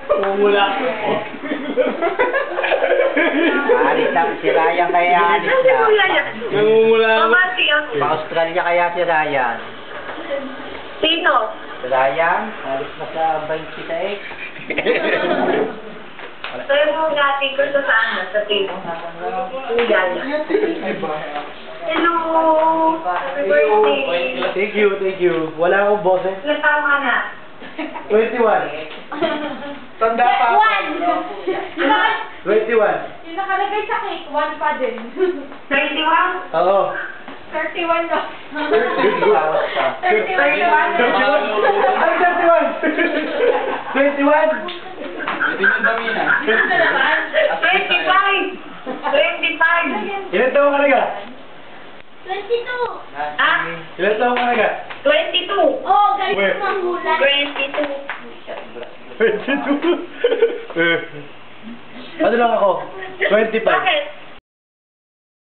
Mumula ko. Alis na, si Ryan kaya alis Kasi na. kuya yan. Namumula ako. Mamati ako. Pa-Australia kaya si Ryan. Sino? Si Ryan, alis na sa 26. Sabi mo natin ko sa sana, sa tino. Kuya yan. Hello! Happy birthday! Thank you. Wala akong boses. Ilan taon ka na? 21. Tanda pa ako. 21. Yung nakalagay sa cake, 1 pa din. 21? Oo. 31 na. 31 pa. 31. Ano 31? 21? Hindi nyo dami na. 25! 25! Ilan taong ka na ka? 22. Ah? Ilan taong ka na ka? 22! Oh, guys, manghulan. 22! 22. Ano lang ako? 25. Bakit?